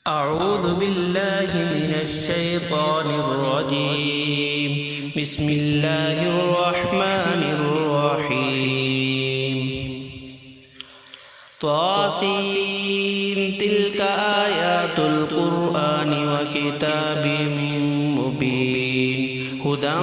أعوذ بالله من الشيطان الرجيم. بسم الله الرحمن الرحيم. طاسين تلك آيات القرآن وكتاب مبين هدى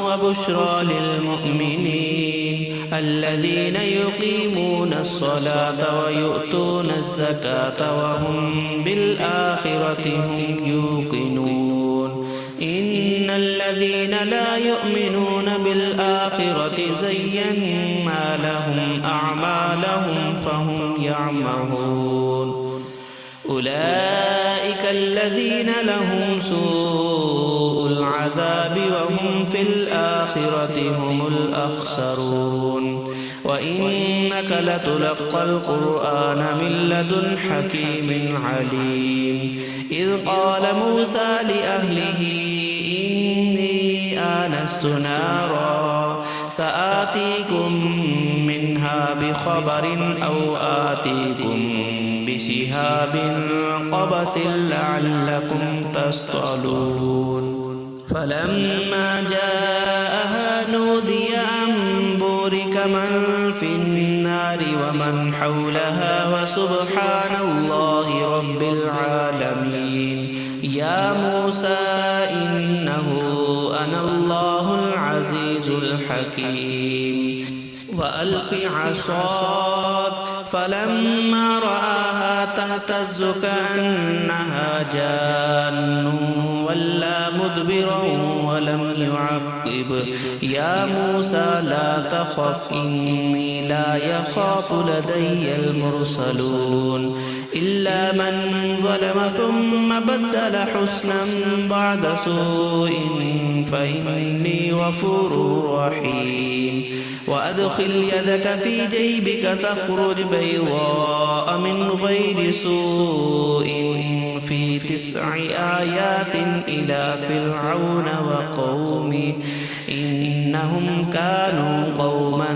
وبشرى للمؤمنين الذين يقيمون الصلاة ويؤتون الزكاة وهم بالآخرة هم يوقنون. إن الذين لا يؤمنون بالآخرة زينا لهم أعمالهم فهم يعمهون. أولئك الذين لهم سوء العذاب وهم في الآخرة هم الأخسرون. وإنك لتلقى القرآن من لدن حكيم عليم. إذ قال موسى لأهله إني آنست نارا سآتيكم منها بخبر أو آتيكم بشهاب قبس لعلكم تصطلون. فلما جاءها نودي أن بورك من في النار ومن حولها وسبحان الله رب العالمين. يا موسى إنه أنا الله العزيز الحكيم. وألق عصاك فلما رآها تهتز كأنها جان ولا مدبرا ولم يعقب. يا موسى لا تخف إني لا يخاف لدي المرسلون. إلا من ظلم ثم بدل حسنا بعد سوء فإني غفور رحيم. وأدخل يدك في جيبك تخرج بيضاء من غير سوء في 9 آيات إلى فرعون وقومه إنهم كانوا قوما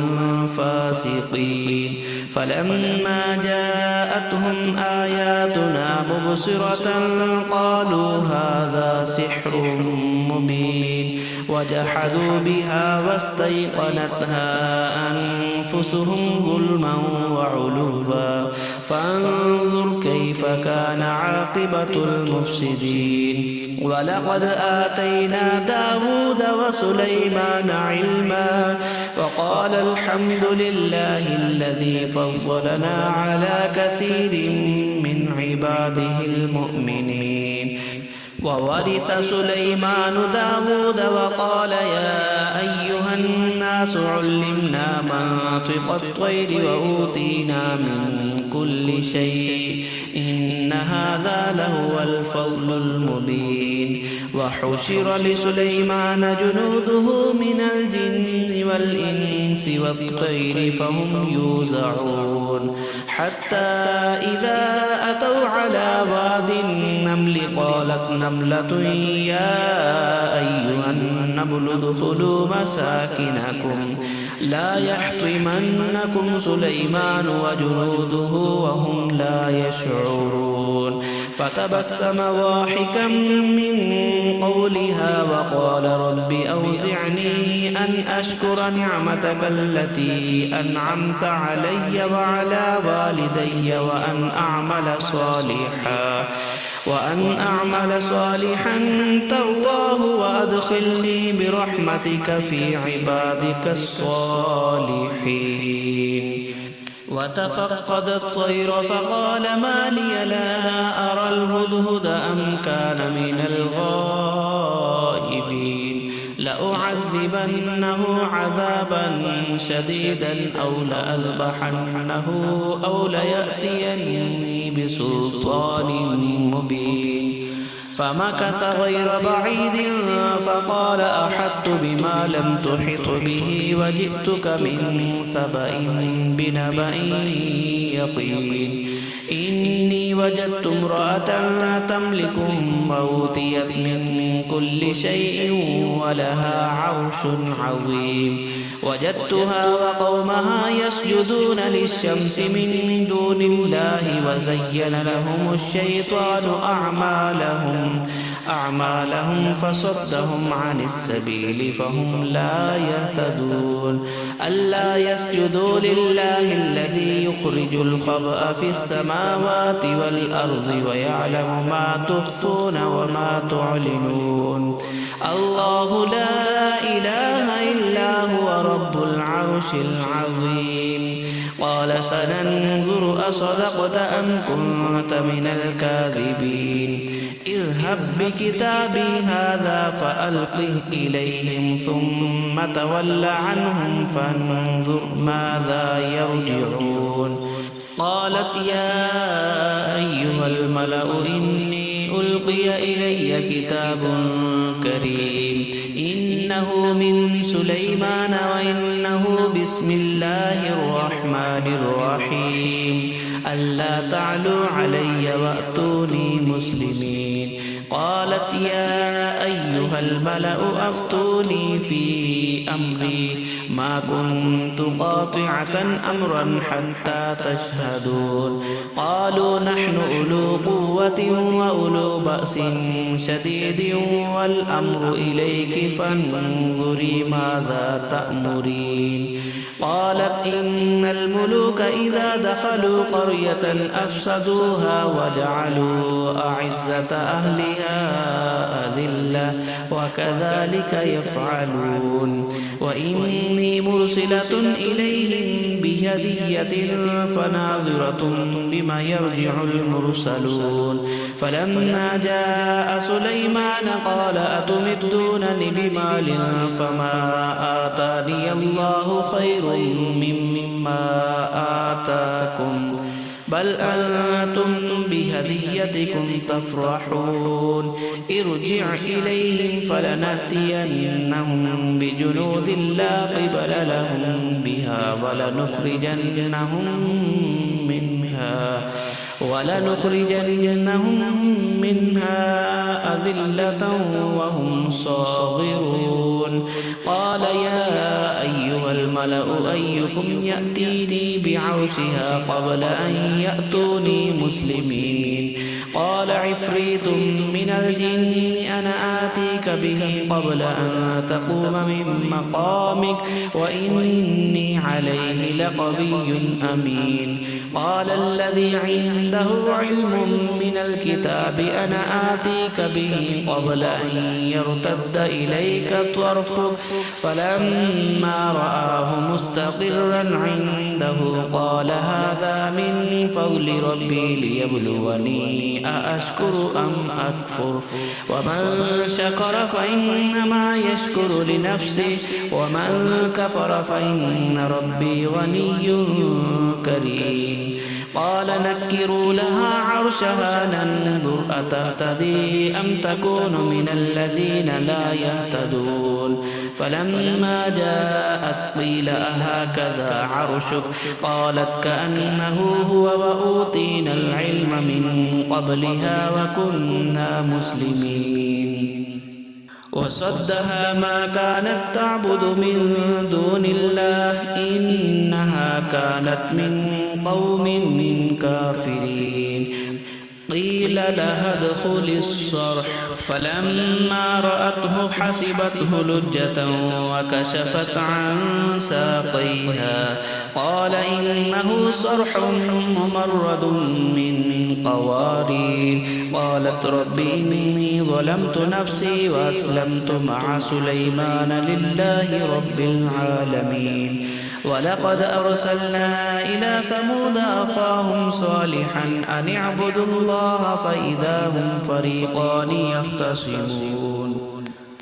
فاسقين. فلما جاءتهم آياتنا مبصرة قالوا هذا سحر مبين وجحدوا بها واستيقنتها أنفسهم ظلما وعلوا فانظر كيف كان عاقبة المفسدين. ولقد آتينا داود وسليمان علما وقال الحمد لله الذي فضلنا على كثير من عباده المؤمنين. وورث سليمان داود وقال يا أيها الناس علمنا منطق الطير وأوتينا من كل شيء إن هذا لهو الفضل المبين. وحشر لسليمان جنوده من الجن والإنس والطير فهم يوزعون. حتى إذا أتوا على واد النمل قالت نملة يا أيها النمل ادخلوا مساكنكم لا يحطمنكم سليمان وجنوده وهم لا يشعرون. فتبسم ضاحكا من قولها وقال رب أوزعني أن أشكر نعمتك التي أنعمت علي وعلى والدي وأن أعمل صالحا ترضاه وأدخلني برحمتك في عبادك الصالحين. وتفقد الطير فقال ما لي لا أرى الهدهد أم كان من الغائبين. لأعذبنه عذابا شديدا أو لأذبحنه أو ليأتيني بسلطان مبين. فمكث غير بعيد فقال أحطت بما لم تحط به وجئتك من سبأ بنبأ يقين. إني وجدت امرأة تملكهم وأوتيت من كل شيء ولها عرش عظيم. وجدتها وقومها يسجدون للشمس من دون الله وزين لهم الشيطان أعمالهم فصدهم عن السبيل فهم لا يهتدون ألا يسجدوا لله الذي يخرج الخبأ في السماوات والأرض ويعلم ما تخفون وما تعلنون الله لا إله إلا هو رب العرش العظيم قال سننظر أصدقت أم كنت من الكاذبين اذهب بكتابي هذا فألقه إليهم ثم تول عنهم فانظر ماذا يرجعون قالت يا أيها الملأ إني ألقي إلي كتاب كريم إنه من سليمان وإنه بسم الله الرحمن الرحيم ألا تعلوا علي وأتوني مسلمين قالت يا أيها الملأ أفتوني في أمري ما كنت قاطعة أمرا حتى تشهدون قالوا نحن أولو قوة وأولو بأس شديد والأمر إليك فانظري ماذا تأمرين قالت إن الملوك إذا دخلوا قرية أفسدوها وجعلوا أعزة أهلها أذلة وكذلك يفعلون وإني مرسلة إليهم بهدية فناظرة بما يرجع المرسلون فلما جاء سليمان قال أتمدونني بمال فما آتاني الله خير مما آتاكم بل أنتم بهديتكم تفرحون ارجع إليهم فلنأتينهم بجنود لا قبل لهم بها ولنخرجنهم منها أذلة وهم صاغرون قال يا أيها الملأ أيكم يأتيني بعرشها قبل أن يأتوني مسلمين قال عفريت من الجن أنا آتيك به قبل أن تقوم من مقامك وإني عليه لقوي أمين قال الذي عنده علم من الكتاب أنا آتيك به قبل أن يرتد إليك طرفك فلما رآه مستقرا عنده قال هذا من فضل ربي ليبلوني أأشكر أم أكفر ومن شكر فإنما يشكر لنفسه ومن كفر فإن ربي غني كريم قال نكروا لها عرشها ننظر أتهتدي أم تكون من الذين لا يهتدون فلما جاءت قيل أهكذا عرشك قالت كأنه هو وأوتينا العلم من قبلها وكنا مسلمين وصدها ما كانت تعبد من دون الله إنها كانت من قوم كافرين قيل لها ادخل الصرح فلما رأته حسبته لجة وكشفت عن ساقيها قال إنه صرح ممرد من قوارير قالت رب إني ظلمت نفسي وأسلمت مع سليمان لله رب العالمين ولقد أرسلنا إلى ثمود أخاهم صالحا أن اعبدوا الله فإذا هم فريقان يختصمون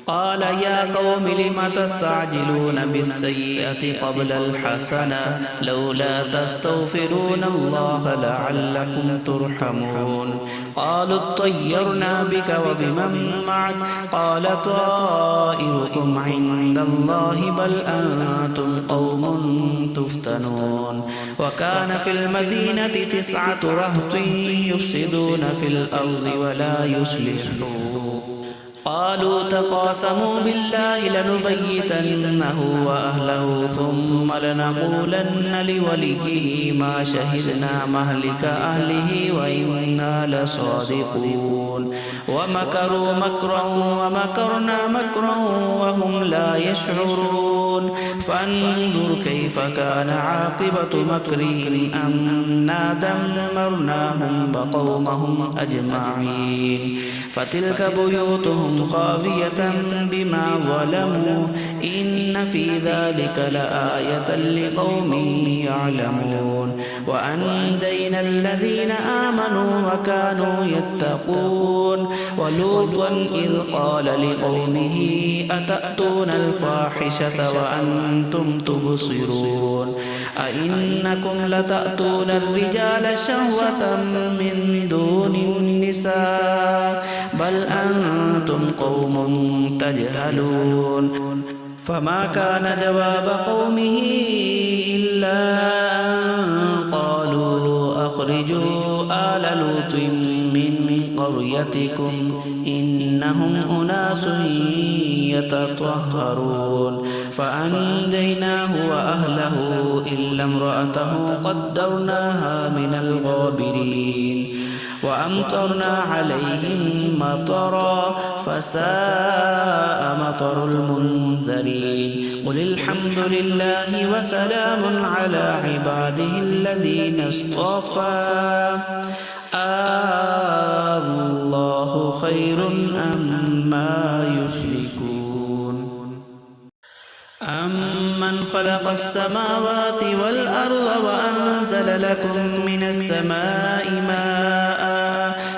قال يا قوم لم تستعجلون بالسيئة قبل الحسنة لولا تستغفرون الله لعلكم ترحمون قالوا اطيرنا بك وبمن معك قال طائركم عند الله بل أنتم قوم تفتنون وكان في المدينة 9 رهط يفسدون في الأرض ولا يصلحون قالوا تقاسموا بالله لنبيتنه وأهله ثم لنقولن لوليه ما شهدنا مهلك أهله وإنا لصادقون ومكروا مكرا ومكرنا مكرا وهم لا يشعرون فانظر كيف كان عاقبة مكرهم أنا دمرناهم وقومهم أجمعين فتلك بيوتهم خاوية بما ظلموا إن في ذلك لآية لقوم يعلمون وأنجينا الذين آمنوا وكانوا يتقون ولوطا إذ قال لقومه أتأتون الفاحشة وأنتم تبصرون أئنكم لتأتون الرجال شهوة من دون النساء بل أنتم قوم تجهلون فما كان جواب قومه إلا أن قالوا أخرجوا آل لوط من قريتكم إنهم أناس يتطهرون فأنجيناه وأهله إلا امرأته قدرناها من الغابرين وأمطرنا عليهم مطرا فساء مطر المنذرين قل الحمد لله وسلام على عباده الذين اصطفى الله خير أما يشركون أمن خلق السماوات والأرض وأنزل لكم من السماء ماء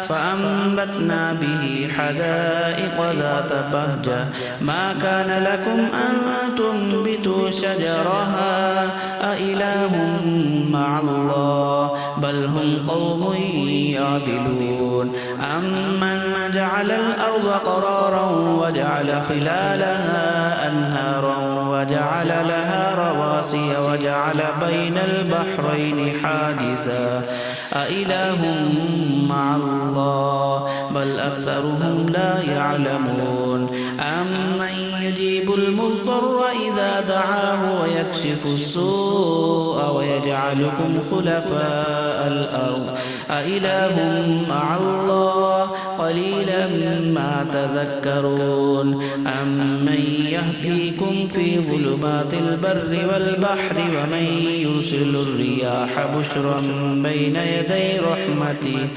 فأنبتنا به حدائق ذات بهجة ما كان لكم أن تنبتوا شجرها أإله مع الله بل هم قوم يعدلون أمن جعل الأرض قرارا وجعل خلالها أنهارا وجعل لها رواسي وجعل بين البحرين حاجزا أإله مع الله بل أكثرهم لا يعلمون أمن يجيب المضطر إذا دعاه ويكشف السوء ويجعلكم خلفاء الأرض أإله مع الله قليلا ما تذكرون أمن يهديكم في ظلمات البر والبحر ومن يرسل الرياح بشرا بين يدي رحمته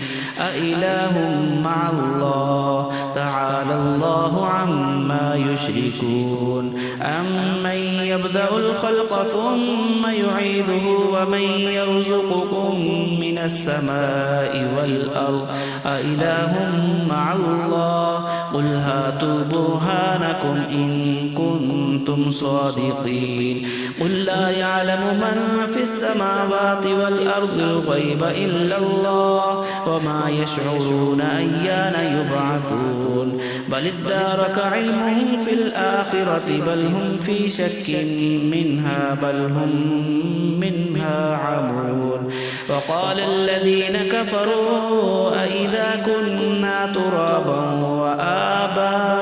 أإله مع الله تعالى الله عما يشركون أمن يبدأ الخلق ثم يعيده ومن يرزقكم من السماء والأرض أإله مع الله قل هاتوا برهانكم إن كنتم صادقين قل لا يعلم من في السماوات والأرض الغيب إلا الله وما يشعرون أيان يبعثون بل ادارك علمهم في الآخرة بل هم في شك منها بل هم منها عمون وقال الذين كفروا أئذا كنا ترابا وآباؤنا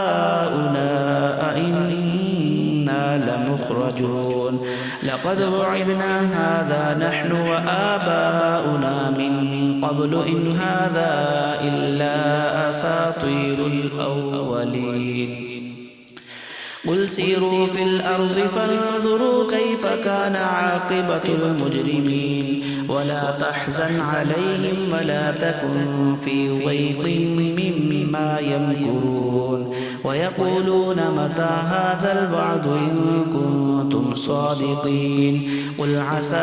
أئنا لمخرجون لقد وعدنا هذا نحن وآباؤنا من قبل إن هذا إلا أساطير الأولين قل سيروا في الأرض فانظروا كيف كان عاقبة المجرمين ولا تحزن عليهم ولا تكن في ضيق مما يمكرون ويقولون متى هذا الوعد إن كنتم صادقين قل عسى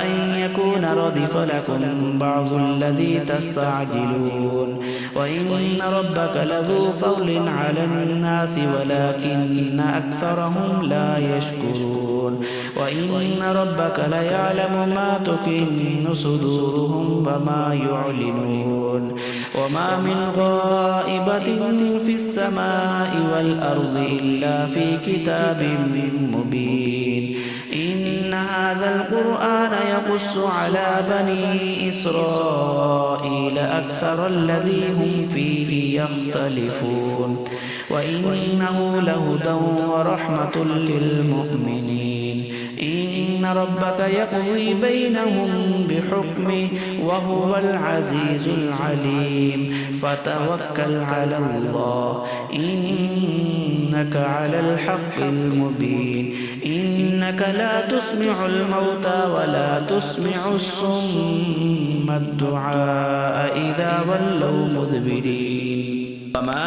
أن يكون ردف لكم بعض الذي تستعجلون وإن ربك لذو فضل على الناس ولكن أكثرهم لا يشكرون وإن ربك ليعلم ما تكن صدورهم وما يعلنون وما من غائبة في السماء والأرض إلا في كتاب مبين إن هذا القرآن يقص على بني إسرائيل أكثر الذي هم فيه يختلفون وإنه لهدى ورحمة للمؤمنين إن ربك يقضي بينهم بحكمه وهو العزيز العليم فتوكل على الله إنك على الحق المبين إنك لا تسمع الموتى ولا تسمع الصم الدعاء إذا ولوا مدبرين وما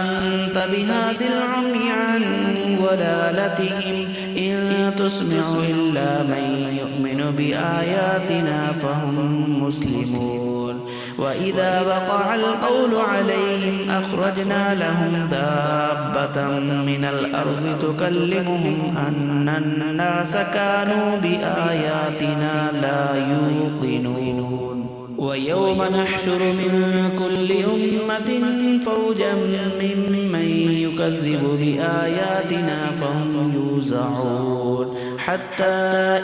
أنت بهاد العمي عن ضلالتهم إن تسمع إلا من يؤمن بآياتنا فهم مسلمون وإذا وقع القول عليهم أخرجنا لهم دابة من الأرض تكلمهم أن الناس كانوا بآياتنا لا يوقنون ويوم نحشر من كل أمة فوجا ممن يكذب بآياتنا فهم يوزعون حتى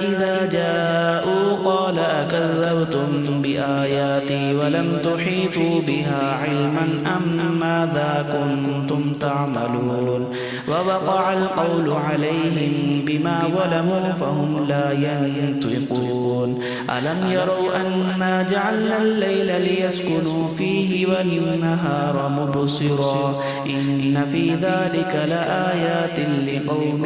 إذا جاءوا قال أكذبتم بآياتي ولم تحيطوا بها علما أم ماذا كنتم تعملون ووقع القول عليهم بما ظلموا فهم لا ينطقون ألم يروا أنا جعلنا الليل ليسكنوا فيه والنهار مبصرا إن في ذلك لآيات لقوم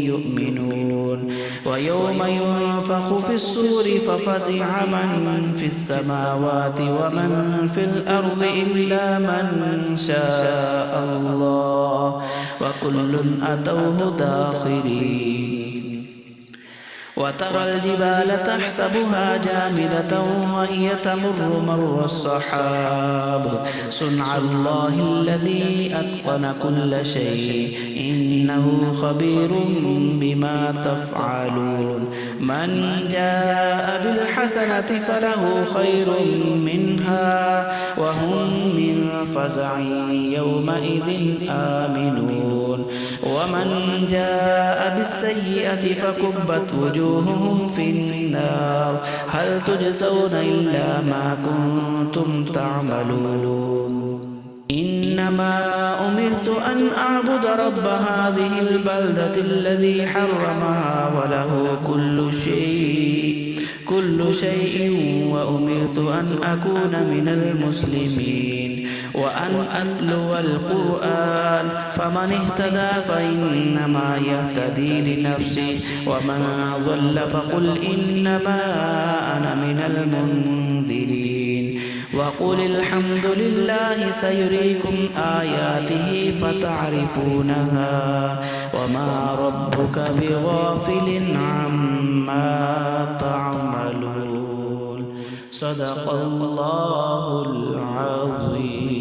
يؤمنون ويوم ينفخ في الصور ففزع من في السماوات ومن في الأرض إلا من شاء الله وكل أتوه داخرين وترى الجبال تحسبها جامدة وهي تمر مر السحاب صنع الله الذي أتقن كل شيء إنه خبير بما تفعلون من جاء بالحسنة فله خير منها وهم من فزع يومئذ آمنون ومن جاء بالسيئة فكبت وجوههم في النار هل تجزون إلا ما كنتم تعملون إنما أمرت أن أعبد رب هذه البلدة الذي حرمها وله كل شيء وأمرت أن أكون من المسلمين وأن أتلو القرآن فمن اهتدى فإنما يهتدي لنفسه ومن ضل فقل إنما أنا من المنذرين وقل الحمد لله سيريكم آياته فتعرفونها وما ربك بغافل عما تعملون صدق الله العظيم.